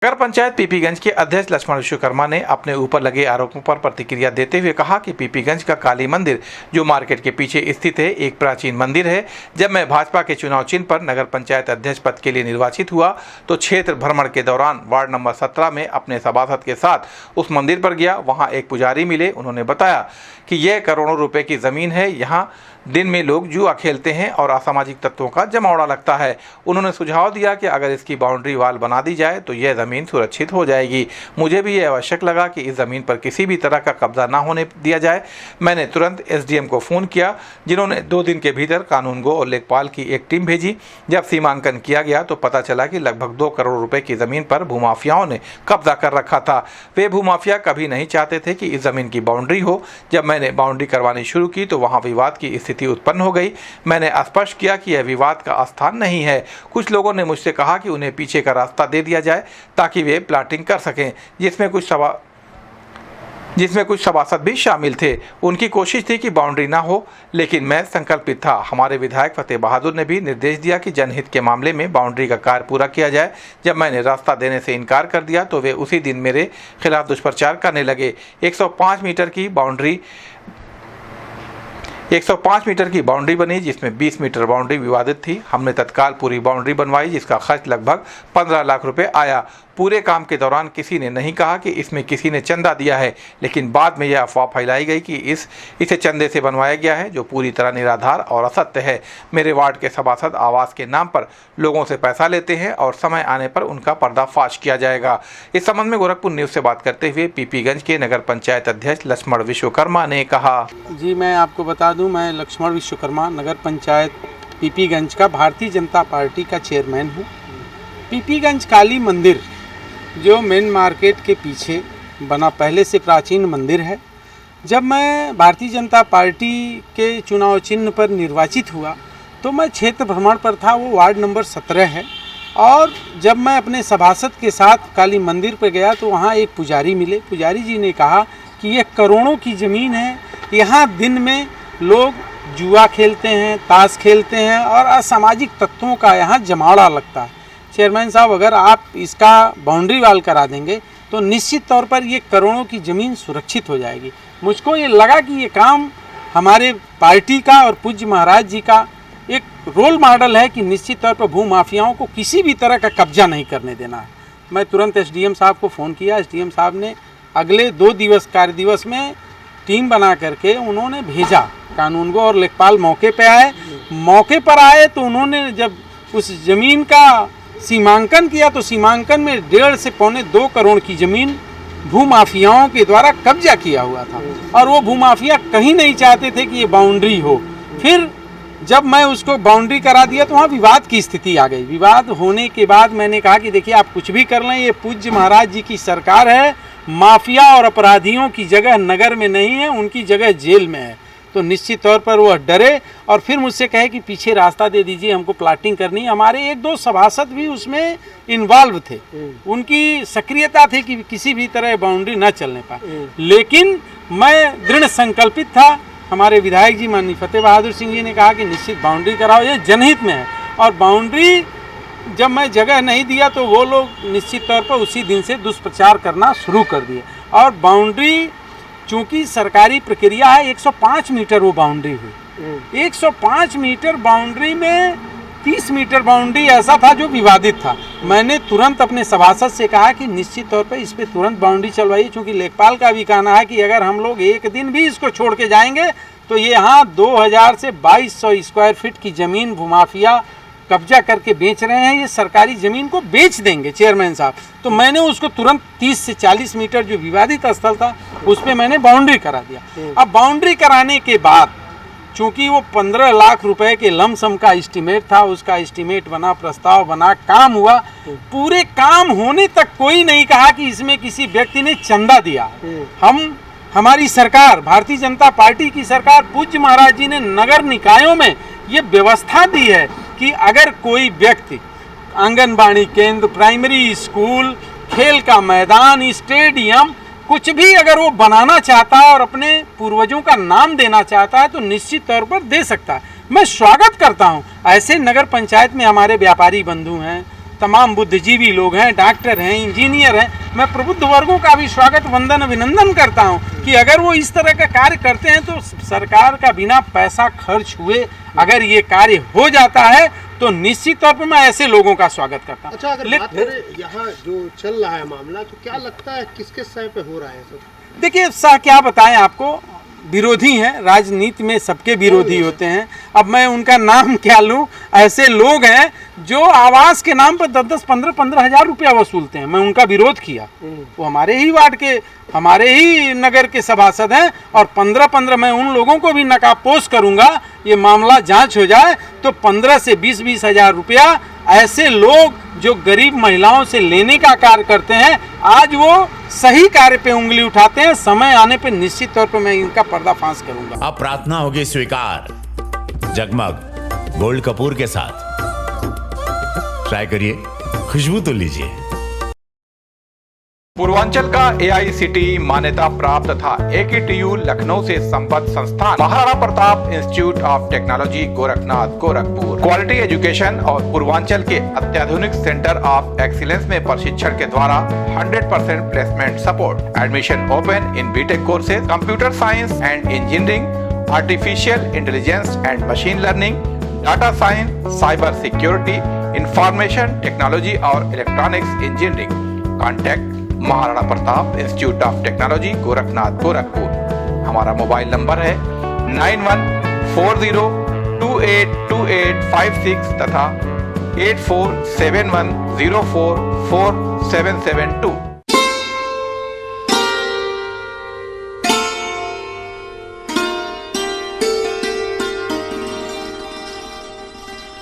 नगर पंचायत पीपीगंज के अध्यक्ष लक्ष्मण विश्वकर्मा ने अपने ऊपर लगे आरोपों पर प्रतिक्रिया देते हुए कहा कि पीपीगंज का काली मंदिर जो मार्केट के पीछे स्थित है एक प्राचीन मंदिर है। जब मैं भाजपा के चुनाव चिन्ह पर नगर पंचायत अध्यक्ष पद के लिए निर्वाचित हुआ तो क्षेत्र भ्रमण के दौरान वार्ड नंबर 17 में अपने सभासद के साथ उस मंदिर पर गया। वहाँ एक पुजारी मिले। उन्होंने बताया कि यह करोड़ों रुपए की जमीन है, यहाँ दिन में लोग जुआ खेलते हैं और असामाजिक तत्वों का जमावड़ा लगता है। उन्होंने सुझाव दिया कि अगर इसकी बाउंड्री वाल बना दी जाए तो यह ज़मीन सुरक्षित हो जाएगी। मुझे भी यह आवश्यक लगा कि इस ज़मीन पर किसी भी तरह का कब्जा ना होने दिया जाए। मैंने तुरंत एसडीएम को फ़ोन किया, जिन्होंने 2 दिन के भीतर कानूनगो और लेखपाल की एक टीम भेजी। जब सीमांकन किया गया तो पता चला कि लगभग 2 करोड़ रुपए की ज़मीन पर भूमाफियाओं ने कब्जा कर रखा था। वे भूमाफिया कभी नहीं चाहते थे कि इस ज़मीन की बाउंड्री हो। जब मैंने बाउंड्री करवानी शुरू की तो वहाँ विवाद की स्थिति उत्पन्न हो गई। मैंने स्पष्ट किया कि यह विवाद का स्थान नहीं है। कुछ लोगों ने मुझसे कहा कि उन्हें पीछे का रास्ता दे दिया जाए ताकि वे प्लाटिंग कर सकें, जिसमें कुछ सभासद भी शामिल थे। उनकी कोशिश थी कि बाउंड्री ना हो, लेकिन मैं संकल्पित था। हमारे विधायक फतेह बहादुर ने भी निर्देश दिया कि जनहित के मामले में बाउंड्री का कार्य पूरा किया जाए। जब मैंने रास्ता देने से इनकार कर दिया तो वे उसी दिन मेरे खिलाफ दुष्प्रचार करने लगे। 105 मीटर की बाउंड्री बनी, जिसमें 20 मीटर बाउंड्री विवादित थी। हमने तत्काल पूरी बाउंड्री बनवाई, जिसका खर्च लगभग 15 लाख रुपए आया। पूरे काम के दौरान किसी ने नहीं कहा कि इसमें किसी ने चंदा दिया है, लेकिन बाद में यह अफवाह फैलाई गई कि इसे चंदे से बनवाया गया है, जो पूरी तरह निराधार और असत्य है। मेरे वार्ड के सभासद आवास के नाम पर लोगों से पैसा लेते हैं और समय आने पर उनका पर्दाफाश किया जाएगा। इस संबंध में गोरखपुर न्यूज़ से बात करते हुए पीपीगंज के नगर पंचायत अध्यक्ष लक्ष्मण विश्वकर्मा ने कहा। जी, मैं आपको बता दूं, मैं लक्ष्मण विश्वकर्मा नगर पंचायत पीपीगंज का भारतीय जनता पार्टी का चेयरमैन हूँ। पीपीगंज काली मंदिर जो मेन मार्केट के पीछे बना पहले से प्राचीन मंदिर है। जब मैं भारतीय जनता पार्टी के चुनाव चिन्ह पर निर्वाचित हुआ तो मैं क्षेत्र भ्रमण पर था, वो वार्ड नंबर 17 है। और जब मैं अपने सभासद के साथ काली मंदिर पर गया तो वहाँ एक पुजारी मिले। पुजारी जी ने कहा कि ये करोड़ों की ज़मीन है, यहाँ दिन में लोग जुआ खेलते हैं, ताश खेलते हैं और असामाजिक तत्वों का यहाँ जमावड़ा लगता है। चेयरमैन साहब, अगर आप इसका बाउंड्री वाल करा देंगे तो निश्चित तौर पर ये करोड़ों की ज़मीन सुरक्षित हो जाएगी। मुझको ये लगा कि ये काम हमारे पार्टी का और पूज्य महाराज जी का एक रोल मॉडल है कि निश्चित तौर पर भू माफियाओं को किसी भी तरह का कब्जा नहीं करने देना है। मैं तुरंत एसडीएम साहब को फ़ोन किया। एसडीएम साहब ने अगले 2 कार्य दिवस में टीम बना करके उन्होंने भेजा। कानूनगो और लेखपाल मौके पे आए। मौके पर आए तो उन्होंने जब उस ज़मीन का सीमांकन किया तो सीमांकन में 1.5 से पौने 2 करोड़ की ज़मीन भूमाफियाओं के द्वारा कब्जा किया हुआ था और वो भूमाफिया कहीं नहीं चाहते थे कि ये बाउंड्री हो। फिर जब मैं उसको बाउंड्री करा दिया तो वहाँ विवाद की स्थिति आ गई। विवाद होने के बाद मैंने कहा कि देखिए, आप कुछ भी कर लें, ये पूज्य महाराज जी की सरकार है। माफिया और अपराधियों की जगह नगर में नहीं है, उनकी जगह जेल में है। तो निश्चित तौर पर वह डरे और फिर मुझसे कहे कि पीछे रास्ता दे दीजिए, हमको प्लाटिंग करनी है। हमारे 1-2 सभासद भी उसमें इन्वॉल्व थे, उनकी सक्रियता थी कि किसी भी तरह बाउंड्री न चलने पाए। लेकिन मैं दृढ़ संकल्पित था। हमारे विधायक जी माननीय फतेह बहादुर सिंह जी ने कहा कि निश्चित बाउंड्री कराओ, ये जनहित में है। और बाउंड्री जब मैं जगह नहीं दिया तो वो लोग निश्चित तौर पर उसी दिन से दुष्प्रचार करना शुरू कर दिए। और बाउंड्री चूँकि सरकारी प्रक्रिया है, 105 मीटर वो बाउंड्री हुई। 105 मीटर बाउंड्री में 30 मीटर बाउंड्री ऐसा था जो विवादित था। मैंने तुरंत अपने सभासद से कहा कि निश्चित तौर पर इस पर तुरंत बाउंड्री चलवाइए, चूँकि लेखपाल का भी कहना है कि अगर हम लोग एक दिन भी इसको छोड़ के जाएंगे तो ये यहाँ 2000 से 2200 स्क्वायर फीट की ज़मीन भूमाफिया कब्जा करके बेच रहे हैं। ये सरकारी ज़मीन को बेच देंगे चेयरमैन साहब। तो मैंने उसको तुरंत 30 से 40 मीटर जो विवादित स्थल था उस पर मैंने बाउंड्री करा दिया। अब बाउंड्री कराने के बाद चूँकि वो 15 लाख रुपए के लमसम का एस्टीमेट था, उसका एस्टीमेट बना, प्रस्ताव बना, काम हुआ। पूरे काम होने तक कोई नहीं कहा कि इसमें किसी व्यक्ति ने चंदा दिया। हमारी सरकार, भारतीय जनता पार्टी की सरकार, पूज्य महाराज जी ने नगर निकायों में ये व्यवस्था दी है कि अगर कोई व्यक्ति आंगनबाड़ी केंद्र, प्राइमरी स्कूल, खेल का मैदान, स्टेडियम, कुछ भी अगर वो बनाना चाहता है और अपने पूर्वजों का नाम देना चाहता है तो निश्चित तौर पर दे सकता है। मैं स्वागत करता हूँ। ऐसे नगर पंचायत में हमारे व्यापारी बंधु हैं, तमाम बुद्धिजीवी लोग हैं, डॉक्टर हैं, इंजीनियर हैं, मैं प्रबुद्ध वर्गों का भी स्वागत वंदन अभिनंदन करता हूं कि अगर वो इस तरह का कार्य करते हैं तो सरकार का बिना पैसा खर्च हुए अगर ये कार्य हो जाता है तो निश्चित तौर पर मैं ऐसे लोगों का स्वागत करता हूं। अच्छा, अगर बात करें यहाँ जो चल रहा है मामला, तो क्या लगता है किसके सह पे हो रहा है सब? देखिए साह, क्या बताएं आपको, विरोधी हैं, राजनीति में सबके विरोधी होते हैं। अब मैं उनका नाम क्या लूं, ऐसे लोग हैं जो आवास के नाम पर 10-10, 15-15 हजार रुपया वसूलते हैं। मैं उनका विरोध किया, वो हमारे ही वार्ड के, हमारे ही नगर के सभासद हैं, और 15-15 मैं उन लोगों को भी नकाबपोश करूंगा। ये मामला जांच हो जाए तो 15 से 20-20 हजार रुपया ऐसे लोग जो गरीब महिलाओं से लेने का कार्य करते हैं, आज वो सही कार्य पे उंगली उठाते हैं। समय आने पे निश्चित तौर पे मैं इनका पर्दाफाश करूंगा। अब प्रार्थना होगी स्वीकार जगमग गोल्ड कपूर के साथ। ट्राई करिए, खुशबू तो लीजिए। पूर्वांचल का AICTE मान्यता प्राप्त तथा AKTU लखनऊ से संबद्ध संस्थान Maharana Pratap institute of technology Gorakhnath Gorakhpur quality education और पूर्वांचल के अत्याधुनिक सेंटर ऑफ एक्सीलेंस में प्रशिक्षण के द्वारा 100% placement support. Admission open in BTech courses, computer science and engineering, artificial intelligence and machine learning, data science, cyber security, information technology और electronics engineering. Contact Maharana Pratap institute of technology Gorakhnath Gorakhpur. हमारा mobile number है 9140282856 तथा 8471044772।